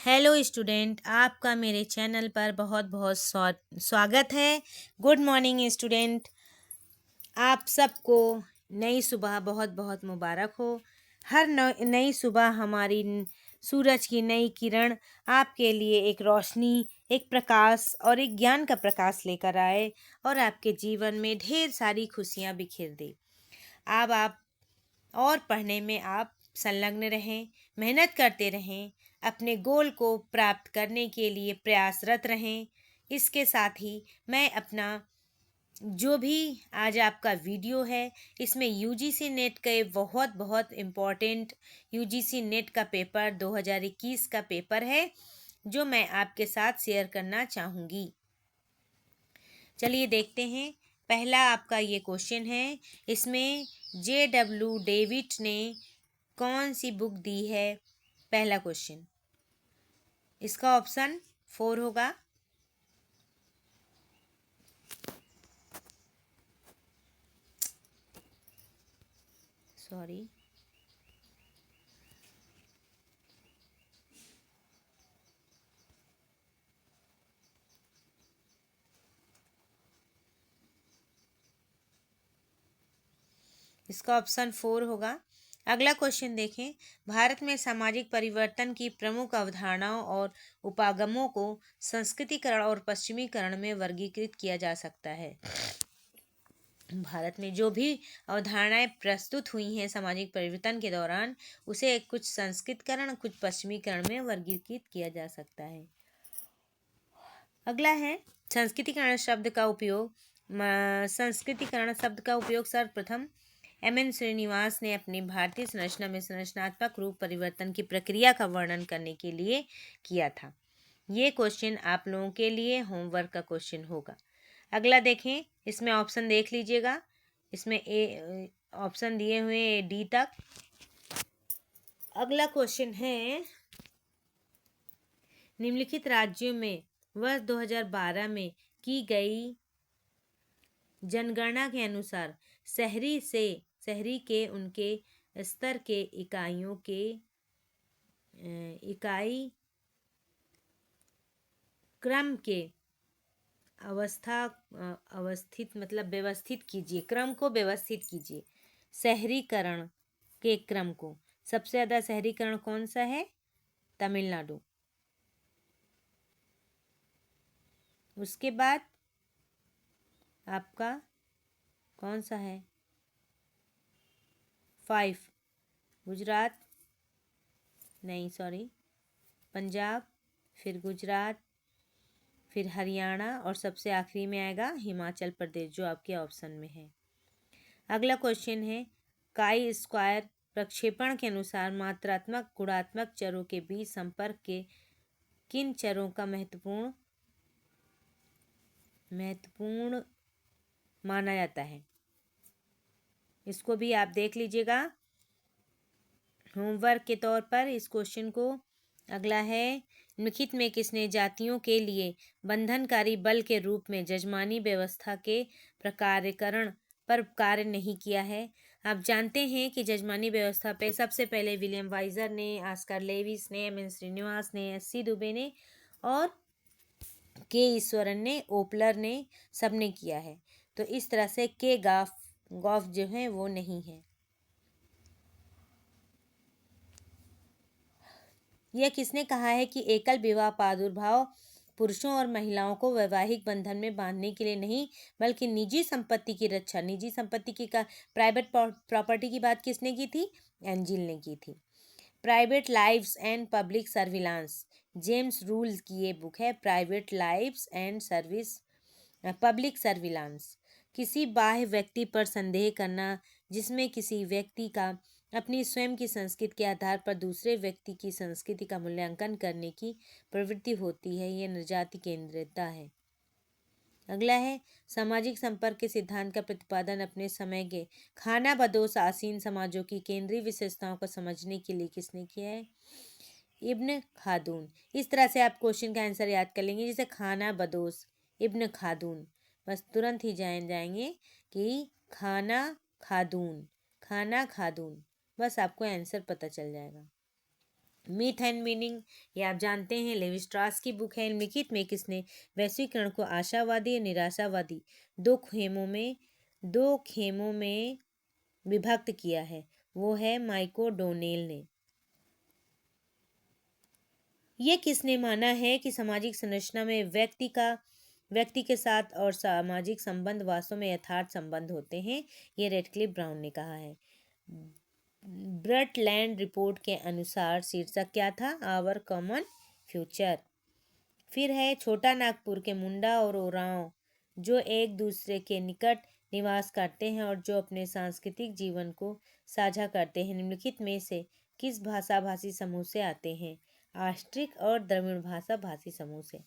Hello student, आपका मेरे channel पर बहुत बहुत स्वागत है। Good morning student. आप सबको नई सुबह बहुत बहुत मुबारक हो। हर नई सुबह हमारी सूरज की नई किरण आपके लिए एक रोशनी, एक प्रकाश और एक ज्ञान का प्रकाश लेकर आए और आपके जीवन में ढेर सारी खुशियाँ बिखेर दे। अब आप और पढ़ने में आप संलग्न रहें, मेहनत करते रहें, अपने गोल को प्राप्त करने के लिए प्रयासरत रहें। इसके साथ ही मैं अपना जो भी आज आपका वीडियो है, इसमें यूजीसी नेट के बहुत बहुत इम्पोर्टेंट यूजीसी नेट का पेपर 2021 का पेपर है, जो मैं आपके साथ शेयर करना चाहूँगी। चलिए देखते हैं। पहला आपका ये क्वेश्चन है। इसमें JW डेविड ने कौन सी बुक दी है? पहला क्वेश्चन, इसका ऑप्शन 4 होगा। सॉरी, इसका ऑप्शन 4 होगा। अगला क्वेश्चन देखें। भारत में सामाजिक परिवर्तन की प्रमुख अवधारणाओं और उपागमों को संस्कृतिकरण और पश्चिमीकरण में वर्गीकृत किया जा सकता है। भारत में जो भी अवधारणाएं प्रस्तुत हुई हैं सामाजिक परिवर्तन के दौरान, उसे कुछ संस्कृतिकरण, कुछ पश्चिमीकरण में वर्गीकृत किया जा सकता है। अगला है संस्कृतिकरण शब्द का उपयोग। संस्कृतिकरण शब्द का उपयोग सर्वप्रथम MN श्रीनिवास ने अपनी भारतीय संरचना में संरचनात्मक रूप परिवर्तन की प्रक्रिया का वर्णन करने के लिए किया था। ये क्वेश्चन आप लोगों के लिए होमवर्क का क्वेश्चन होगा। अगला देखें, इसमें ऑप्शन देख लीजिएगा। इसमें ए ऑप्शन दिए हुए D तक। अगला क्वेश्चन है, निम्नलिखित राज्यों में वर्ष 2012 में की गई जनगणना के अनुसार शहरी के उनके स्तर के इकाइयों के इकाई क्रम के व्यवस्थित कीजिए। क्रम को व्यवस्थित कीजिए। शहरीकरण के क्रम को, सबसे ज़्यादा शहरीकरण कौन सा है? तमिलनाडु। उसके बाद आपका कौन सा है? 5 गुजरात, नहीं सॉरी, पंजाब, फिर गुजरात, फिर हरियाणा और सबसे आखिरी में आएगा हिमाचल प्रदेश, जो आपके ऑप्शन में है। अगला क्वेश्चन है, काई स्क्वायर प्रक्षेपण के अनुसार मात्रात्मक गुणात्मक चरों के बीच संपर्क के किन चरों का महत्वपूर्ण माना जाता है? इसको भी आप देख लीजिएगा होमवर्क के तौर पर इस क्वेश्चन को। अगला है, निम्नलिखित में किसने जातियों के लिए बंधनकारी बल के रूप में जजमानी व्यवस्था के प्रकारीकरण पर कार्य नहीं किया है? आप जानते हैं कि जजमानी व्यवस्था पे सबसे पहले विलियम वाइजर ने, ऑस्कर लेविस ने, MN श्रीनिवास ने, SC दुबे ने और के ईश्वरन ने, ओपलर ने, सबने किया है। तो इस तरह से के गॉफ जो है वो नहीं है। यह किसने कहा है कि एकल विवाह प्रादुर्भाव पुरुषों और महिलाओं को वैवाहिक बंधन में बांधने के लिए नहीं, बल्कि निजी संपत्ति की रक्षा, निजी संपत्ति की प्राइवेट प्रॉपर्टी की बात किसने की थी? एंजिल ने की थी। Private lives and public surveillance, James rules की ये बुक है, private lives and public surveillance. किसी बाह्य व्यक्ति पर संदेह करना, जिसमें किसी व्यक्ति का अपनी स्वयं की संस्कृति के आधार पर दूसरे व्यक्ति की संस्कृति का मूल्यांकन करने की प्रवृत्ति होती है, यह नृजाति केंद्रितता है। अगला है, सामाजिक संपर्क के सिद्धांत का प्रतिपादन अपने समय के खानाबदोश आसीन समाजों की केंद्रीय विशेषताओं को समझने के लिए किसने किया है? इब्न खालदून। इस तरह से आप क्वेश्चन का आंसर याद कर लेंगे, जैसे खानाबदोश, इब्न खालदून, बस तुरंत ही जाएंगे कि खाना खादून, बस आपको आंसर पता चल जाएगा। मिथ एंड मीनिंग, ये आप जानते हैं लेवी स्ट्रॉस की बुक है। निम्नलिखित में किसने वैश्वीकरण को आशावादी और निराशावादी दो खेमों में विभक्त किया है? वो है माइको डोनेल ने। ये किसने माना है कि सामाजिक संरचना में व्यक्ति के साथ और सामाजिक संबंध वास्तव में यथार्थ संबंध होते हैं? ये रेडक्लिफ ब्राउन ने कहा है। ब्रटलैंड रिपोर्ट के अनुसार शीर्षक क्या था? Our common future. फिर है छोटा नागपुर के मुंडा और ओरांव जो एक दूसरे के निकट निवास करते हैं और जो अपने सांस्कृतिक जीवन को साझा करते हैं, निम्नलिखित में से किस भाषा भाषी समूह से आते हैं? ऑस्ट्रिक और द्रविड़ भाषा भाषी समूह से।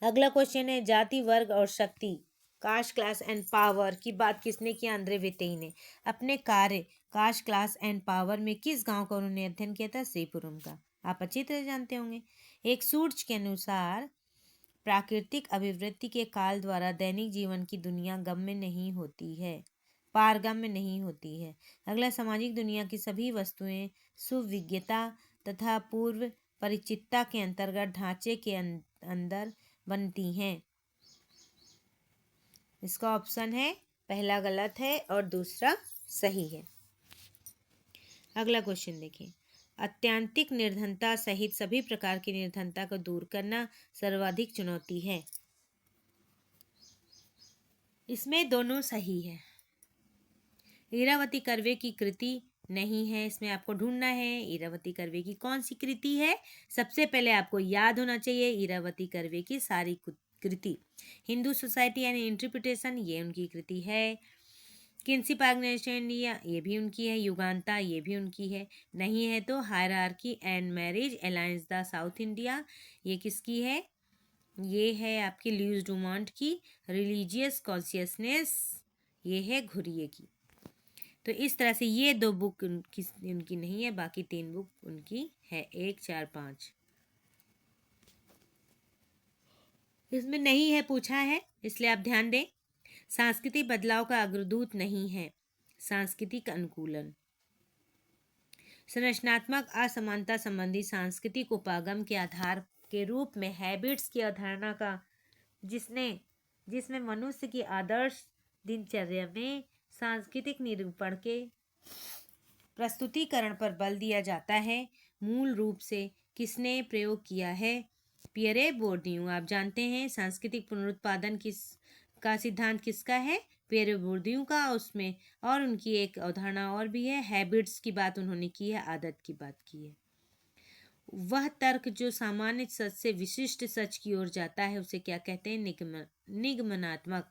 अगला क्वेश्चन है जाति वर्ग और शक्ति, कास्ट क्लास एंड पावर की बात किसने की? आंद्रे वेतेई ने। अपने कार्य कास्ट क्लास एंड पावर में किस गांव का उन्होंने अध्ययन किया था? श्रीपुरम का। आप अच्छी तरह जानते होंगे। एक सूर्य के अनुसार प्राकृतिक अभिवृद्धि के काल द्वारा दैनिक जीवन की दुनिया गम्य नहीं होती है, पारगम्य नहीं होती है। अगला सामाजिक दुनिया की सभी वस्तुएं सुविज्ञता तथा पूर्व परिचितता के अंतर्गत ढांचे के अंदर बनती हैं। इसका ऑप्शन है पहला गलत है और दूसरा सही है। अगला क्वेश्चन देखें। अत्यंतिक निर्धनता सहित सभी प्रकार की निर्धनता को दूर करना सर्वाधिक चुनौती है। इसमें दोनों सही है। इरावती कर्वे की कृति नहीं है, इसमें आपको ढूंढना है इरावती कर्वे की कौन सी कृति है। सबसे पहले आपको याद होना चाहिए इरावती कर्वे की सारी कृति। हिंदू सोसाइटी एंड इंटरप्रिटेशन, ये उनकी कृति है। किन्सी पार्गनेशन इंडिया, ये भी उनकी है। युगांता, ये भी उनकी है। नहीं है तो hierarchy and marriage alliance the south India, ये किसकी है? ये है आपकी ल्यूइस डुमॉन्ट की। रिलीजियस कॉन्शियसनेस, ये है घुरिये की। तो इस तरह से ये दो बुक उनकी नहीं है, बाकी 3 बुक उनकी है। 1, 4, 5 इसमें नहीं है पूछा है, इसलिए आप ध्यान दें। सांस्कृतिक बदलाव का अग्रदूत नहीं है, सांस्कृतिक अनुकूलन। संरचनात्मक असमानता संबंधी सांस्कृतिक उपागम के आधार के रूप में हैबिट्स की अवधारणा का जिसमें मनुष्य की आदर्श दिनचर्या में सांस्कृतिक निरूपण के प्रस्तुतिकरण पर बल दिया जाता है, मूल रूप से किसने प्रयोग किया है? पियरे बोर्डियू। आप जानते हैं सांस्कृतिक पुनरुत्पादन का सिद्धांत किसका है? पियरे बोर्डियू का। उसमें और उनकी एक अवधारणा और भी है, हैबिट्स की बात उन्होंने की है, आदत की बात की है। वह तर्क जो सामान्य सच से विशिष्ट सच की ओर जाता है उसे क्या कहते हैं? निगमनात्मक।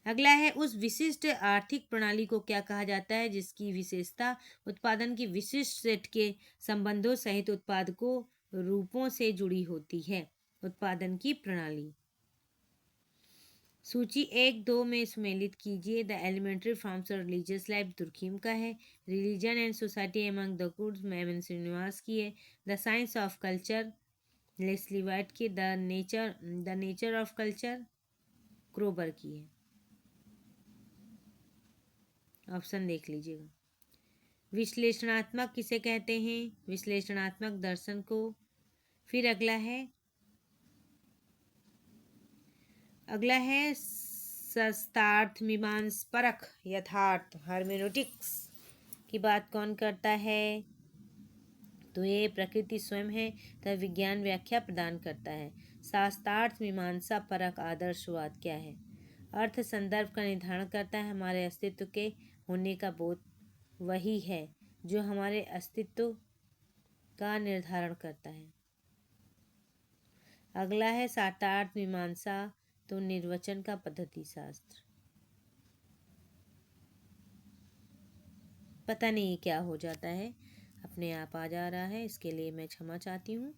अगला है उस विशिष्ट आर्थिक प्रणाली को क्या कहा जाता है जिसकी विशेषता उत्पादन की विशिष्ट सेट के संबंधों सहित उत्पादकों रूपों से जुड़ी होती है? उत्पादन की प्रणाली। सूची 1-2 में सुमेलित कीजिए। The elementary forms of religious life Durkheim का है। Religion and society among the Coorgs M N Srinivas की है। The science of culture Leslie White की। The nature of culture Kroeber की है। ऑप्शन देख लीजिएगा। विश्लेषणात्मक किसे कहते हैं? विश्लेषणात्मक दर्शन को। फिर अगला है सस्तार्थ मीमांस परख यथार्थ हर्मेनोटिक्स की बात कौन करता है? तो ये प्रकृति स्वयं है तथा विज्ञान व्याख्या प्रदान करता है। शास्त्रार्थ मीमांसा परख आदर्शवाद क्या है? अर्थ संदर्भ का निर्धारण करता है। हमारे अस्तित्व के होने का बोध वही है जो हमारे अस्तित्व का निर्धारण करता है। अगला है शास्त्रार्थ मीमांसा तो निर्वचन का पद्धति शास्त्र। पता नहीं क्या हो जाता है, अपने आप आ जा रहा है, इसके लिए मैं क्षमा चाहती हूँ।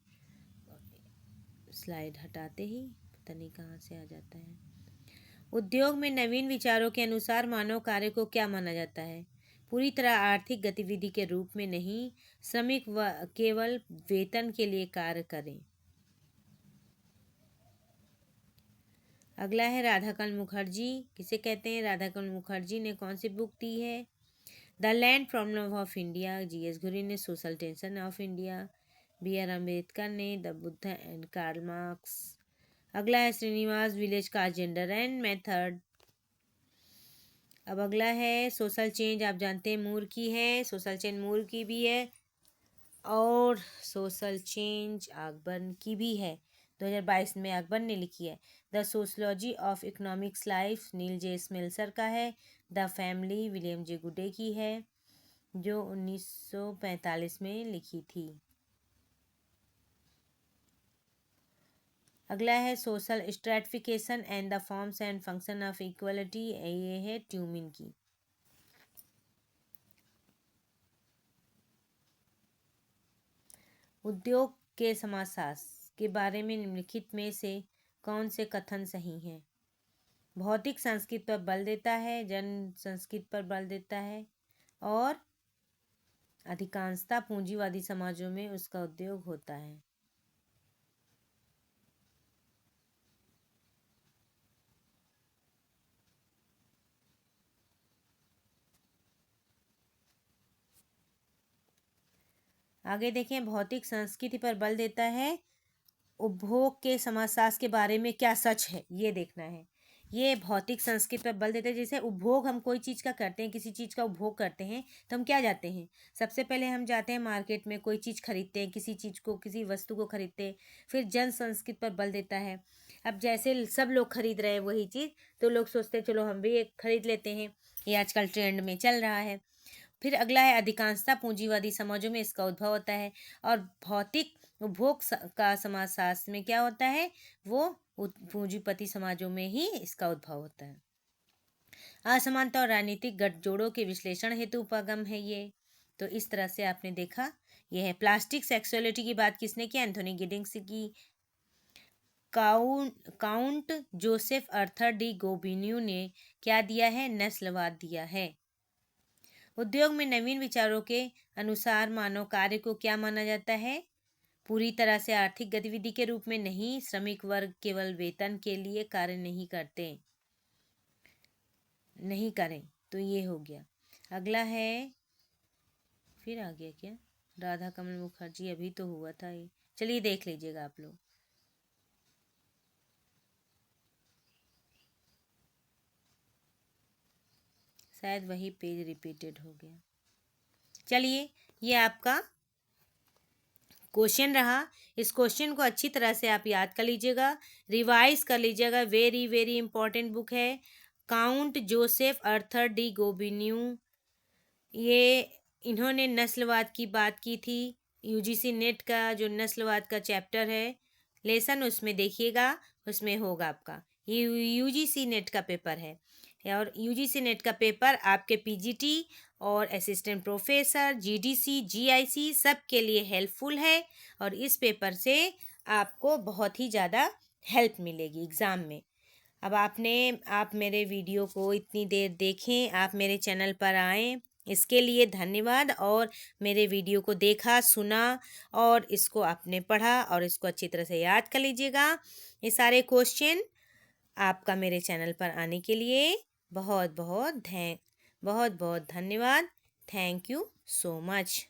स्लाइड हटाते ही पता नहीं कहाँ से आ जाता है। उद्योग में नवीन विचारों के अनुसार मानव कार्य को क्या माना जाता है? पूरी तरह आर्थिक गतिविधि के रूप में नहीं, श्रमिक केवल वेतन के लिए कार्य करें। अगला है राधाकांत मुखर्जी किसे कहते हैं? राधाकांत मुखर्जी ने कौन सी बुक दी है? The land problem of India, G S. Ghurye ने social tension of India, B R. Ambedkar ने the Buddha and Karl Marx. अगला है श्रीनिवास विलेज का जेंडर एंड मेथड। अब अगला है सोशल चेंज, आप जानते हैं मूर की है, सोशल चेंज मूर की भी है और सोशल चेंज अकबर की भी है। 2022 में अकबर ने लिखी है। The sociology of economics life Neil J Smelser का है। द फैमिली विलियम जे गुडे की है, जो 1945 में लिखी थी। अगला है social stratification and the forms and function of equality, ये है ट्यूमिन की। उद्योग के समाजशास्त्र के बारे में निम्नलिखित में से कौन से कथन सही हैं? भौतिक संस्कृति पर बल देता है, जन संस्कृति पर बल देता है और अधिकांशतः पूंजीवादी समाजों में उसका उद्योग होता है। आगे देखें, भौतिक संस्कृति पर बल देता है, उपभोग के समाजशास्त्र के बारे में क्या सच है ये देखना है। ये भौतिक संस्कृति पर बल देते हैं, जैसे उपभोग हम कोई चीज़ का करते हैं, किसी चीज़ का उपभोग करते हैं तो हम क्या जाते हैं, सबसे पहले हम जाते हैं मार्केट में, कोई चीज़ खरीदते हैं, किसी चीज़ को, किसी वस्तु को खरीदते हैं। फिर जन संस्कृति पर बल देता है। अब जैसे सब लोग खरीद रहे हैं वही चीज़, तो लोग सोचते हैं चलो हम भी एक खरीद लेते हैं, ये आजकल ट्रेंड में चल रहा है। फिर अगला है अधिकांशतः पूंजीवादी समाजों में इसका उद्भव होता है। और भौतिक उपभोग का समाजशास्त्र में क्या होता है, वो पूंजीपति समाजों में ही इसका उद्भव होता है। असमानता और राजनीतिक गठजोड़ों के विश्लेषण हेतु उपागम है ये। तो इस तरह से आपने देखा, यह है। प्लास्टिक सेक्सुअलिटी की बात किसने की? एंथोनी गिडिंग्स की। काउंट जोसेफ अर्थर डी गोबिन्यू ने क्या दिया है? नस्लवाद दिया है। उद्योग में नवीन विचारों के अनुसार मानव कार्य को क्या माना जाता है? पूरी तरह से आर्थिक गतिविधि के रूप में नहीं, श्रमिक वर्ग केवल वेतन के लिए कार्य नहीं करें, तो ये हो गया। अगला है, फिर आ गया क्या? राधा कमल मुखर्जी, अभी तो हुआ था ये, चलिए देख लीजिएगा आप लोग। शायद वही पेज रिपीटेड हो गया। चलिए, ये आपका क्वेश्चन रहा। इस क्वेश्चन को अच्छी तरह से आप याद कर लीजिएगा, रिवाइज कर लीजिएगा। वेरी वेरी इंपॉर्टेंट बुक है, काउंट जोसेफ अर्थर डी गोबिन्यू। ये इन्होंने नस्लवाद की बात की थी। यूजीसी नेट का जो नस्लवाद का चैप्टर है, लेसन, उसमें देखिएगा, उसमें होगा आपका। ये यूजीसी नेट का पेपर है, और यूजीसी नेट का पेपर आपके पीजीटी और असिस्टेंट प्रोफेसर, जीडीसी, जीआईसी सब के लिए हेल्पफुल है। और इस पेपर से आपको बहुत ही ज़्यादा हेल्प मिलेगी एग्ज़ाम में। अब आप मेरे वीडियो को इतनी देर देखें, आप मेरे चैनल पर आएँ, इसके लिए धन्यवाद। और मेरे वीडियो को देखा, सुना और इसको आपने पढ़ा और इसको अच्छी तरह से याद कर लीजिएगा। ये सारे क्वेश्चन आपका मेरे चैनल पर आने के लिए बहुत बहुत धन्यवाद। Thank you so much.